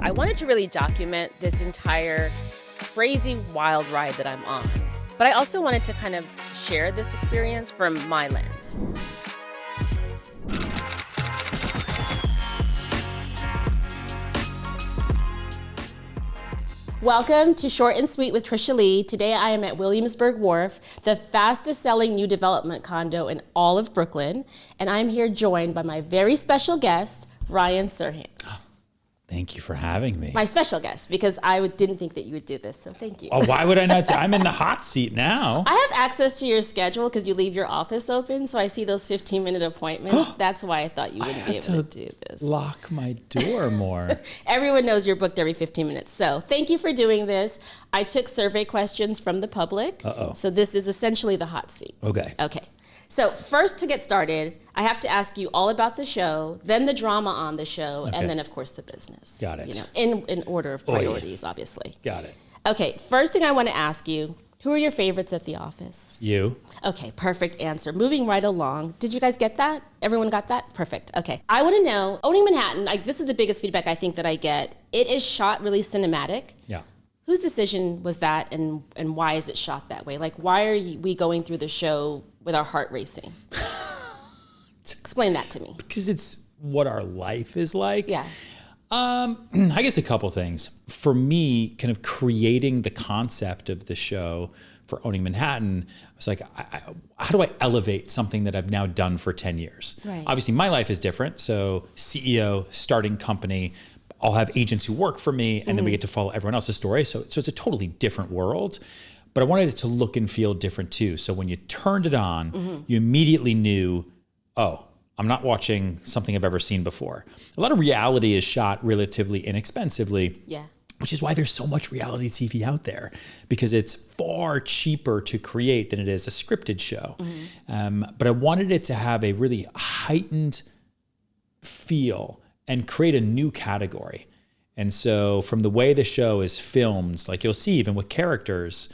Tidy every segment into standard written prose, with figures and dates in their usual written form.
I wanted to really document this entire crazy wild ride that I'm on. But I also wanted to kind of share this experience from my lens. Welcome to Short and Sweet with Tricia Lee. Today I am at Williamsburg Wharf, the fastest selling new development condo in all of Brooklyn. And I'm here joined by my very special guest, Ryan SERHANT. Thank you for having me. My special guest, because I didn't think that you would do this, so thank you. Oh, why would I not? I'm in the hot seat now. I have access to your schedule because you leave your office open, so I see those 15-minute appointments. That's why I thought you wouldn't be able to do this. Lock my door more. Everyone knows you're booked every 15 minutes, so thank you for doing this. I took survey questions from the public, so this is essentially the hot seat. Okay. So first, to get started, I have to ask you all about the show, then the drama on the show, and then, of course, the business. Got it. You know, in order of priorities, obviously. Got it. Okay, first thing I want to ask you, who are your favorites at The Office? You. Okay, perfect answer. Moving right along. Did you guys get that? Everyone got that? Perfect. Okay. I want to know, owning Manhattan, this is the biggest feedback I think that I get. It is shot really cinematic. Yeah. Whose decision was that, and why is it shot that way? Like, why are we going through the show with our heart racing? Explain that to me. Because it's what our life is like. Yeah. I guess a couple things. For me, kind of creating the concept of the show for Owning Manhattan, I was like, how do I elevate something that I've now done for 10 years? Right. Obviously, my life is different. So CEO, starting company, I'll have agents who work for me, and then we get to follow everyone else's story. So it's a totally different world. But I wanted it to look and feel different too. So when you turned it on, you immediately knew, oh, I'm not watching something I've ever seen before. A lot of reality is shot relatively inexpensively. Yeah. Which is why there's so much reality TV out there, because it's far cheaper to create than it is a scripted show. But I wanted it to have a really heightened feel and create a new category. And so from the way the show is filmed, like you'll see even with characters,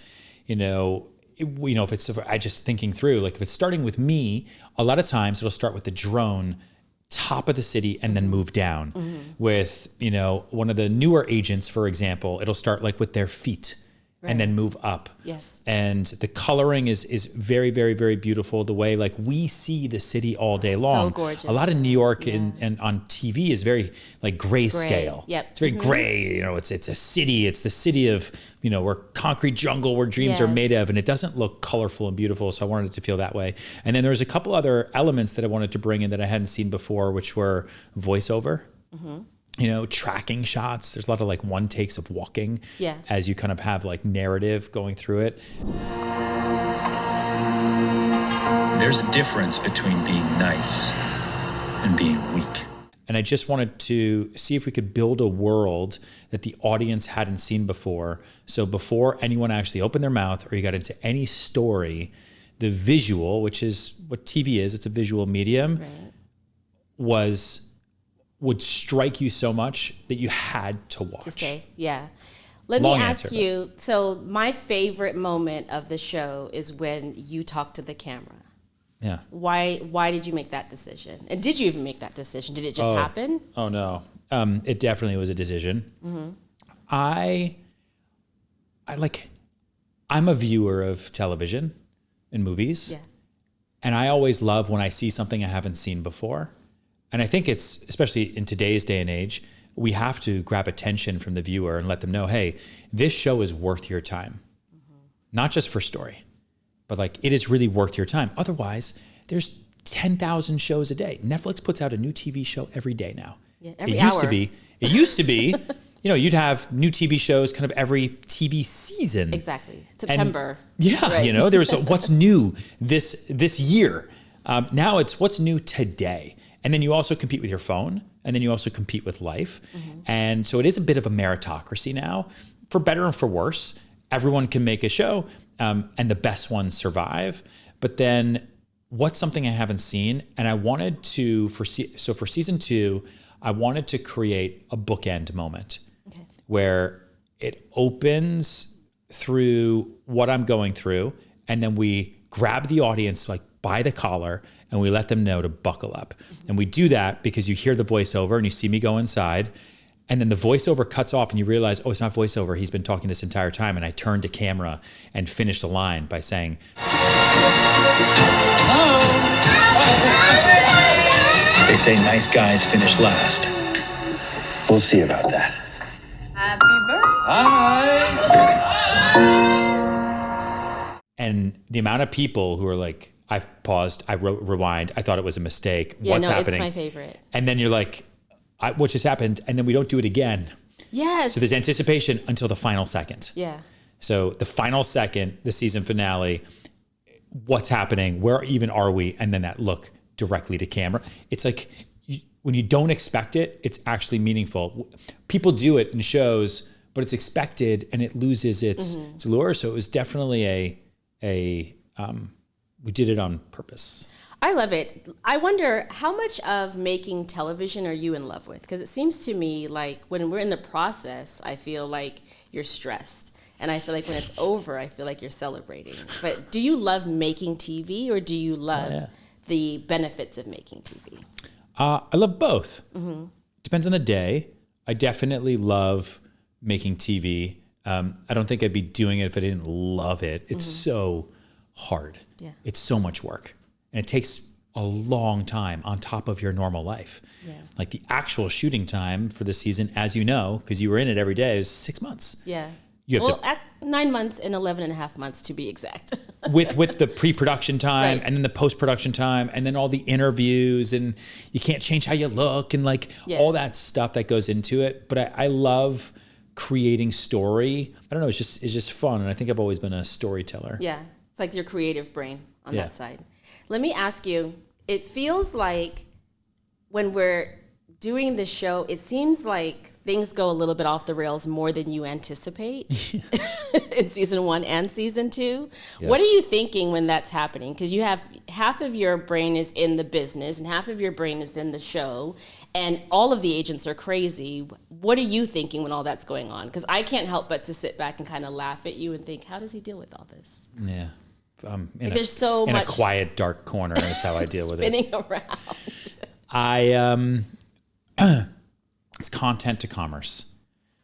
if it's, I just thinking through, like if it's starting with me, a lot of times it'll start with the drone, top of the city, and then move down. With, one of the newer agents, for example, it'll start like with their feet. Right. And then move up. Yes. And the coloring is very, very, very beautiful. The way like we see the city all day long. So gorgeous. A lot of New York and on TV is very like grayscale. Yep. It's very gray. It's a city. It's the city of, where concrete jungle where dreams are made of, and it doesn't look colorful and beautiful. So I wanted it to feel that way. And then there's a couple other elements that I wanted to bring in that I hadn't seen before, which were voiceover. Tracking shots. There's a lot of like one takes of walking as you kind of have like narrative going through it. There's a difference between being nice and being weak. And I just wanted to see if we could build a world that the audience hadn't seen before. So before anyone actually opened their mouth or you got into any story, the visual, which is what TV is, it's a visual medium, would strike you so much that you had to watch. To stay, yeah. Let Long me ask answer, you, so my favorite moment of the show is when you talk to the camera. Yeah. Why did you make that decision? And did you even make that decision? Did it just happen? Oh, no. It definitely was a decision. I'm a viewer of television and movies. Yeah. And I always love when I see something I haven't seen before. And I think it's, especially in today's day and age, we have to grab attention from the viewer and let them know, hey, this show is worth your time. Not just for story, but like it is really worth your time. Otherwise, there's 10,000 shows a day. Netflix puts out a new TV show every day now. Yeah, every hour. It used to be, you'd have new TV shows kind of every TV season. Exactly. September. And, there's what's new this year. Now it's what's new today. And then you also compete with your phone, and then you also compete with life. And so it is a bit of a meritocracy now, for better and for worse. Everyone can make a show, and the best ones survive. But then what's something I haven't seen? And I wanted to, for season 2, I wanted to create a bookend moment where it opens through what I'm going through, and then we grab the audience like by the collar and we let them know to buckle up. And we do that because you hear the voiceover and you see me go inside, And then the voiceover cuts off and you realize, oh, it's not voiceover. He's been talking this entire time. And I turned to camera and finished the line by saying, They say nice guys finish last. We'll see about that. Happy birthday. and the amount of people who are like, I've paused, I wrote rewind, I thought it was a mistake. What's happening? It's my favorite. And then you're like, what just happened? And then we don't do it again. Yes. So there's anticipation until the final second. Yeah. So the final second, the season finale, what's happening? Where even are we? And then that look directly to camera. It's like when you don't expect it, it's actually meaningful. People do it in shows, but it's expected and it loses its allure. So it was definitely we did it on purpose. I love it. I wonder how much of making television are you in love with? Because it seems to me like when we're in the process, I feel like you're stressed. And I feel like when it's over, I feel like you're celebrating. But do you love making TV or do you love the benefits of making TV? I love both. Depends on the day. I definitely love making TV. I don't think I'd be doing it if I didn't love it. It's so hard. Yeah. It's so much work. And it takes a long time on top of your normal life. Yeah. Like the actual shooting time for the season, as you know, because you were in it every day, is 6 months. Yeah. You have at 9 months and 11 and a half months to be exact. with the pre-production time Right. and then the post-production time and then all the interviews and you can't change how you look and like all that stuff that goes into it. But I love creating story. I don't know, it's just fun. And I think I've always been a storyteller. Yeah. It's like your creative brain on that side. Let me ask you, it feels like when we're doing the show, it seems like things go a little bit off the rails more than you anticipate in season 1 and season 2. Yes. What are you thinking when that's happening? Because you have half of your brain is in the business and half of your brain is in the show, and all of the agents are crazy. What are you thinking when all that's going on? Because I can't help but to sit back and kind of laugh at you and think, how does he deal with all this? Yeah. There's so much in a quiet, dark corner is how I deal with it. Spinning around. It's content to commerce.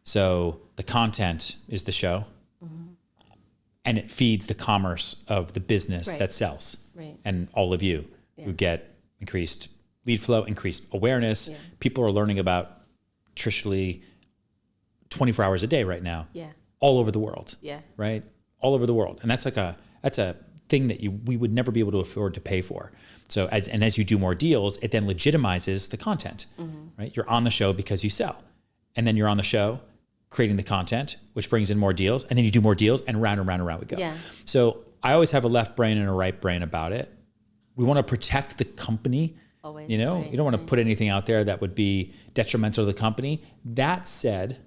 So the content is the show, and it feeds the commerce of the business that sells. Right. And all of you who get increased lead flow, increased awareness. Yeah. People are learning about Tricia Lee 24 hours a day right now. Yeah. All over the world. Yeah. Right? All over the world. And that's a thing that we would never be able to afford to pay for. So as you do more deals, it then legitimizes the content, right? You're on the show because you sell, and then you're on the show creating the content, which brings in more deals, and then you do more deals, and round and round and round we go. Yeah. So I always have a left brain and a right brain about it. We want to protect the company. Always, you know, you don't want to put anything out there that would be detrimental to the company. That said,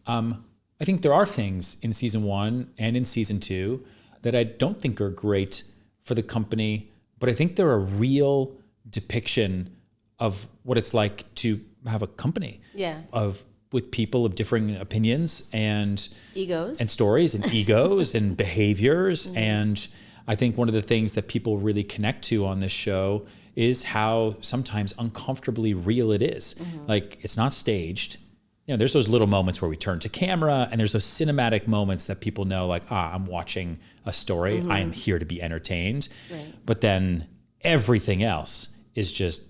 I think there are things in season 1 and in season 2 that I don't think are great for the company, but I think they're a real depiction of what it's like to have a company with people of differing opinions and egos and stories and egos and behaviors. And I think one of the things that people really connect to on this show is how sometimes uncomfortably real it is. Like, it's not staged. You know, there's those little moments where we turn to camera, and there's those cinematic moments that people know, like, I'm watching a story. I am here to be entertained. Right. But then everything else is just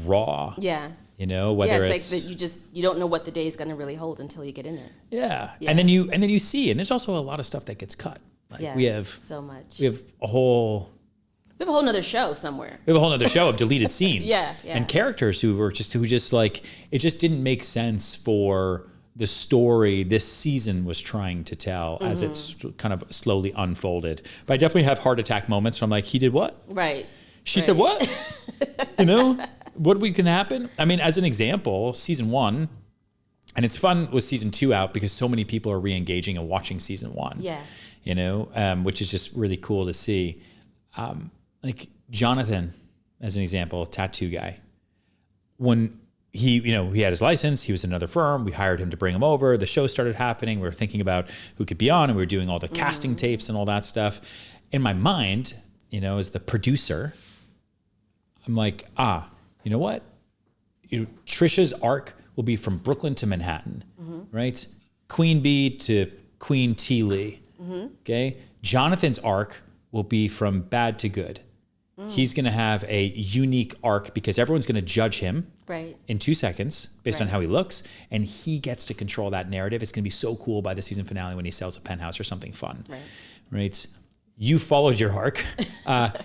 raw. Yeah. You know, whether it's like that you don't know what the day is going to really hold until you get in it. Yeah. And then you see, and there's also a lot of stuff that gets cut. Like we have so much. We have a whole nother show somewhere. We have a whole nother show of deleted scenes. Yeah. And characters who just like, it just didn't make sense for the story this season was trying to tell as it's kind of slowly unfolded. But I definitely have heart attack moments where I'm like, he did what? Right. She said what? You know, what can happen? I mean, as an example, season 1, and it's fun with season 2 out because so many people are re-engaging and watching season 1. Yeah. You know, which is just really cool to see. Like Jonathan, as an example, a tattoo guy, when he had his license, he was in another firm. We hired him to bring him over. The show started happening. We were thinking about who could be on, and we were doing all the casting tapes and all that stuff. In my mind, you know, as the producer, I'm like, you know what? Tricia's arc will will be from Brooklyn to Manhattan, right? Queen Bee to Queen T. Lee, okay? Jonathan's arc will be from bad to good. He's going to have a unique arc because everyone's going to judge him in 2 seconds based on how he looks. And he gets to control that narrative. It's going to be so cool by the season finale when he sells a penthouse or something fun. Right? You followed your arc.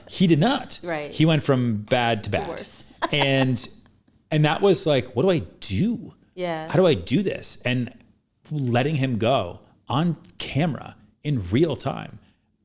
He did not. He went from bad to bad. Worse. and that was like, what do I do? Yeah. How do I do this? And letting him go on camera in real time.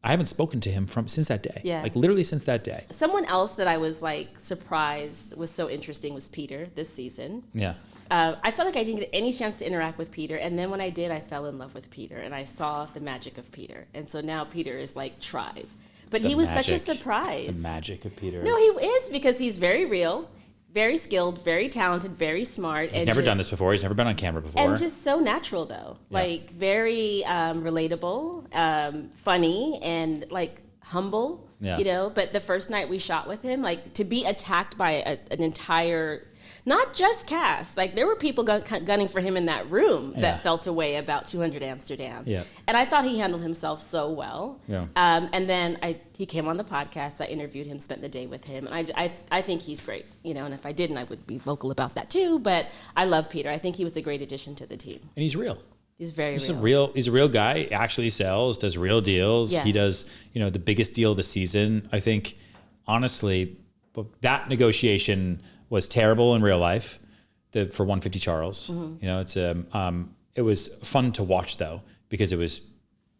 I haven't spoken to him since that day. Yeah. Like literally since that day. Someone else that I was like surprised was so interesting was Peter this season. Yeah. I felt like I didn't get any chance to interact with Peter. And then when I did, I fell in love with Peter and I saw the magic of Peter. And so now Peter is like tribe. But he was such a surprise. The magic of Peter. No, he is because he's very real, very skilled, very talented, very smart. He's never done this before. He's never been on camera before. And just so natural, though. Yeah. Like, very relatable, funny, and, like, humble, you know? But the first night we shot with him, like, to be attacked by an entire... Not just cast. Like, there were people gunning for him in that room that felt a way about 200 Amsterdam. Yeah. And I thought he handled himself so well. Yeah. And then he came on the podcast. I interviewed him, spent the day with him. And I think he's great. You know, and if I didn't, I would be vocal about that too. But I love Peter. I think he was a great addition to the team. And he's real. He's very real. He's a real guy. Actually sells, does real deals. Yeah. He does, you know, the biggest deal of the season. I think, honestly, that negotiation was terrible in real life, for 150 Charles. You know, it was fun to watch though because it was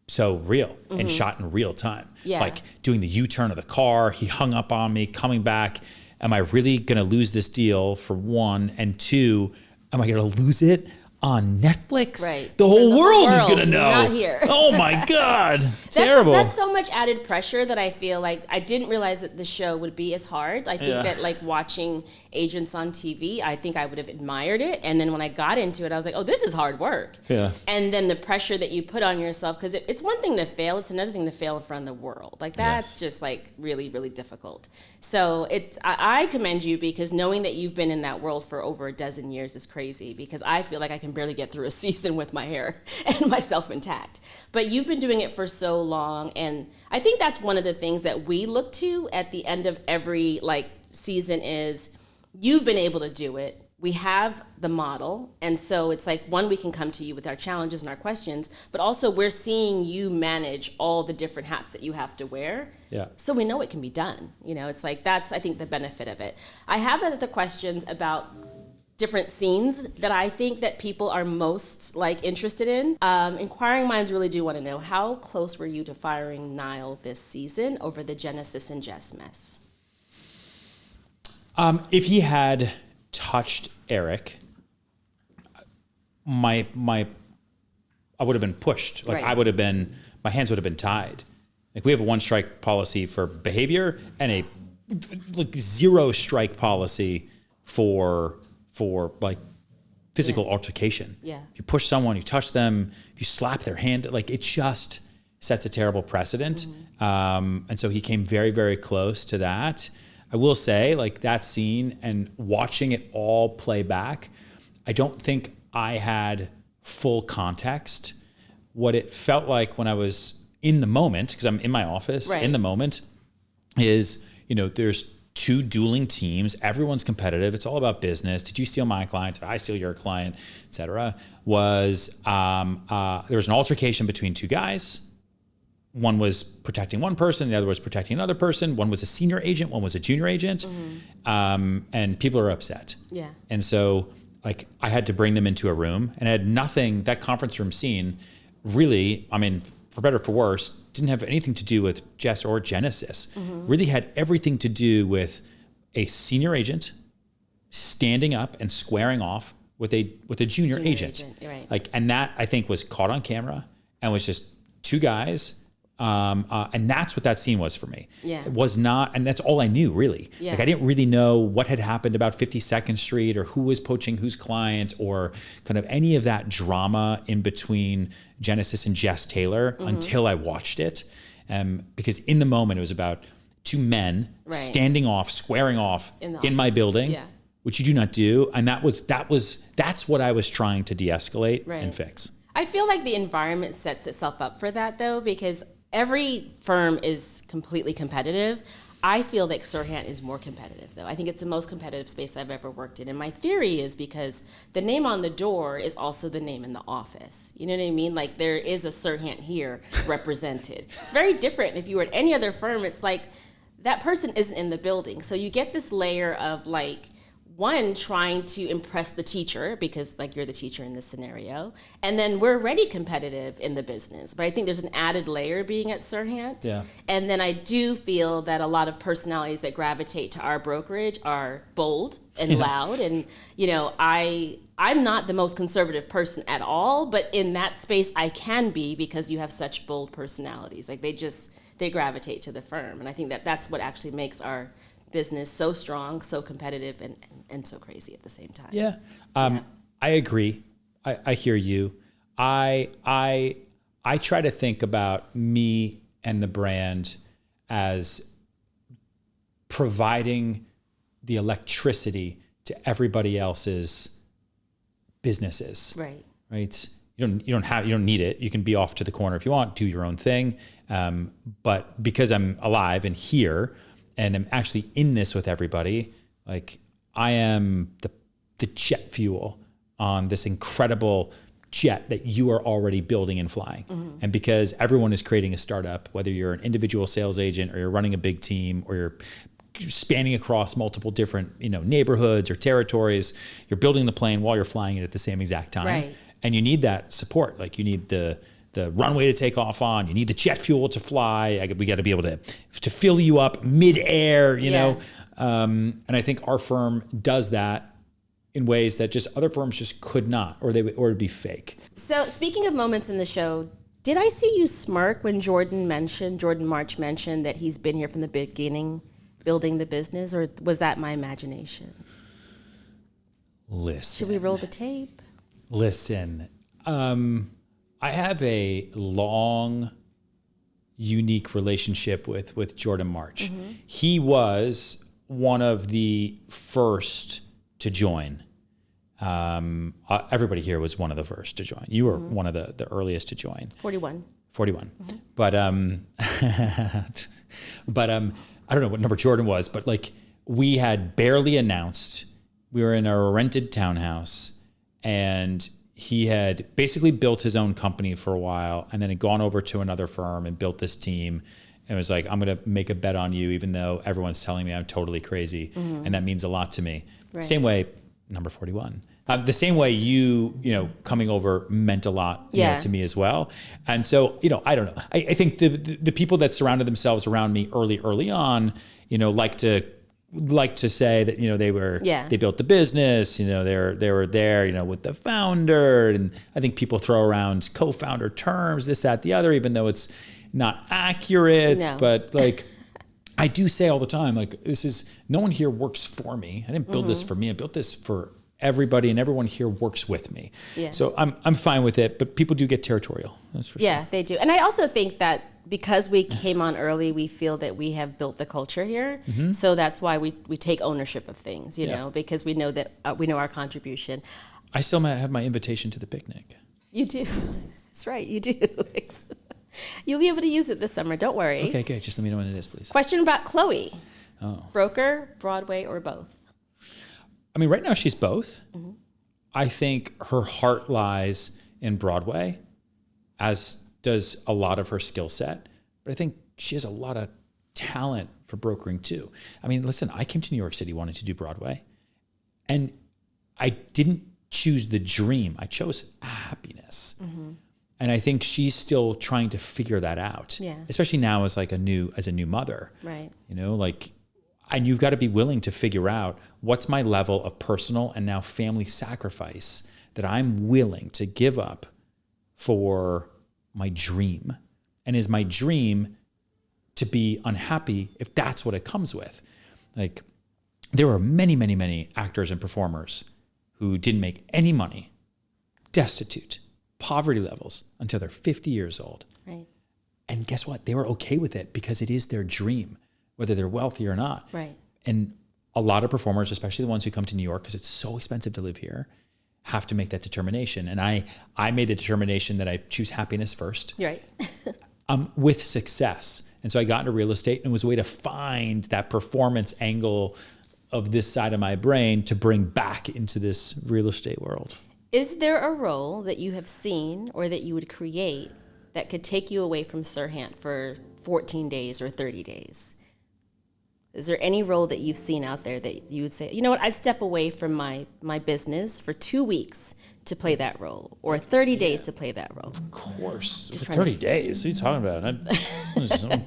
so real and shot in real time. Yeah. Like doing the U-turn of the car, he hung up on me, coming back. Am I really gonna lose this deal for one? And two, am I gonna lose it on Netflix? Right. The whole world is gonna know. Not here. Oh my God. Terrible. That's so much added pressure that I feel like I didn't realize that the show would be as hard. I think that like watching agents on TV, I think I would have admired it. And then when I got into it, I was like, oh, this is hard work. Yeah. And then the pressure that you put on yourself, because it's one thing to fail, it's another thing to fail in front of the world. Like that's just like really, really difficult. So I commend you because knowing that you've been in that world for over a dozen years is crazy because I feel like I can barely get through a season with my hair and myself intact. But you've been doing it for so long, and I think that's one of the things that we look to at the end of every like season is you've been able to do it. We have the model, and so it's like one, we can come to you with our challenges and our questions, but also we're seeing you manage all the different hats that you have to wear. Yeah. So we know it can be done. You know, it's like that's I think the benefit of it. I have other questions about different scenes that I think that people are most like interested in. Inquiring minds really do want to know, how close were you to firing Niall this season over the Genesis and Jess mess? If he had touched Eric, I would have been pushed. Like I would have been, my hands would have been tied. Like we have a 1 strike policy for behavior and a like 0 strike policy for like physical altercation. Yeah. If you push someone, you touch them, if you slap their hand, like it just sets a terrible precedent. And so he came very, very close to that. I will say like that scene and watching it all play back, I don't think I had full context. What it felt like when I was in the moment, because I'm in my office in the moment, is, you know, there's 2 dueling teams. Everyone's competitive. It's all about business. Did you steal my client? Did I steal your client? Et cetera. There was an altercation between 2 guys. One was protecting one person. The other was protecting another person. One was a senior agent. One was a junior agent. And people are upset. Yeah. And so like I had to bring them into a room and I had nothing, that conference room scene really, I mean, for better or for worse, didn't have anything to do with Jess or Genesis. Really had everything to do with a senior agent standing up and squaring off with a junior agent. Right. Like, and that I think was caught on camera and was just 2 guys. And that's what that scene was for me. Yeah. It was not, and that's all I knew really. Yeah. Like I didn't really know what had happened about 52nd Street or who was poaching whose client or kind of any of that drama in between Genesis and Jess Taylor until I watched it. Because in the moment it was about 2 men standing off, squaring off in my building which you do not do. And that's what I was trying to de-escalate and fix. I feel like the environment sets itself up for that though, because every firm is completely competitive. I feel like Serhant is more competitive though. I think it's the most competitive space I've ever worked in. And my theory is because the name on the door is also the name in the office. You know what I mean? Like there is a Serhant here represented. It's very different. If you were at any other firm, it's like that person isn't in the building. So you get this layer of like, one, trying to impress the teacher because like you're the teacher in this scenario. And then we're already competitive in the business. But I think there's an added layer being at Serhant. Yeah. And then I do feel that a lot of personalities that gravitate to our brokerage are bold and loud. And, you know, I'm not the most conservative person at all, but in that space I can be because you have such bold personalities. Like they gravitate to the firm. And I think that that's what actually makes our business so strong, so competitive, and so crazy at the same time. Yeah. I agree. I hear you. I try to think about me and the brand as providing the electricity to everybody else's businesses. Right. Right. You don't need it. You can be off to the corner if you want, do your own thing. But because I'm alive and here, and I'm actually in this with everybody, like I am the jet fuel on this incredible jet that you are already building and flying. Mm-hmm. And because everyone is creating a startup, whether you're an individual sales agent or you're running a big team or you're spanning across multiple different, neighborhoods or territories, you're building the plane while you're flying it at the same exact time. Right. And you need that support. Like you need the runway to take off on, you need the jet fuel to fly. We got to be able to fill you up mid-air, you know? And I think our firm does that in ways that just other firms just could not, or it'd be fake. So speaking of moments in the show, did I see you smirk when Jordan March mentioned that he's been here from the beginning building the business, or was that my imagination? Listen. Should we roll the tape? Listen, I have a long, unique relationship with Jordan March. Mm-hmm. He was one of the first to join. Everybody here was one of the first to join. You were one of the earliest to join. 41. Mm-hmm. But I don't know what number Jordan was, but like we had barely announced. We were in a rented townhouse, and he had basically built his own company for a while and then had gone over to another firm and built this team and was like, I'm going to make a bet on you, even though everyone's telling me I'm totally crazy. Mm-hmm. And that means a lot to me. Right. Same way, number 41. The same way you coming over meant a lot to me as well. And so, I don't know. I think the people that surrounded themselves around me early on, like to say that they built the business, they were there with the founder, and I think people throw around co-founder terms, this, that, the other, even though it's not accurate. No. But like I do say all the time, like no one here works for me. I didn't build this for me. I built this for everybody, and everyone here works with me. Yeah. So I'm fine with it, but people do get territorial. That's for sure. Yeah, they do. And I also think that because we came on early, we feel that we have built the culture here. Mm-hmm. So that's why we take ownership of things, because we know that we know our contribution. I still might have my invitation to the picnic. You do. That's right. You do. You'll be able to use it this summer. Don't worry. Okay, good. Just let me know when it is, please. Question about Chloe. Oh. Broker, Broadway, or both? I mean, right now she's both. Mm-hmm. I think her heart lies in Broadway, as does a lot of her skill set. But I think she has a lot of talent for brokering too. I mean, listen, I came to New York City wanting to do Broadway, and I didn't choose the dream. I chose happiness. Mm-hmm. And I think she's still trying to figure that out. Yeah. Especially now as a new mother. Right. And you've got to be willing to figure out what's my level of personal and now family sacrifice that I'm willing to give up for my dream. And is my dream to be unhappy if that's what it comes with? Like, there are many, many, many actors and performers who didn't make any money, destitute, poverty levels until they're 50 years old. Right. And guess what? They were okay with it because it is their dream, whether they're wealthy or not. Right. And a lot of performers, especially the ones who come to New York, because it's so expensive to live here, have to make that determination. And I made the determination that I choose happiness first. Right. With success. And so I got into real estate, and it was a way to find that performance angle of this side of my brain to bring back into this real estate world. Is there a role that you have seen or that you would create that could take you away from SERHANT for 14 days or 30 days? Is there any role that you've seen out there that you would say, you know what, I'd step away from my business for 2 weeks to play that role, or 30 days to play that role? Of course. For 30 days? What are you talking about?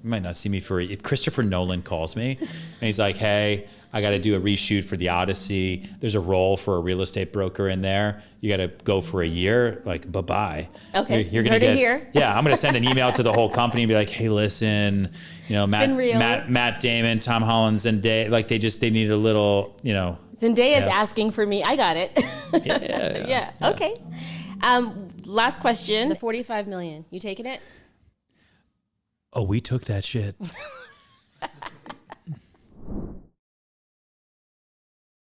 You might not see me for, if Christopher Nolan calls me and he's like, hey, I got to do a reshoot for The Odyssey. There's a role for a real estate broker in there. You got to go for a year. Like, bye-bye. Okay, you're gonna heard it here. Yeah, I'm going to send an email to the whole company and be like, hey, listen, Matt Damon, Tom Holland, Zendaya, like they need a little, Zendaya's asking for me. I got it. Yeah. Okay. Last question. The $45 million. You taking it? Oh, we took that shit.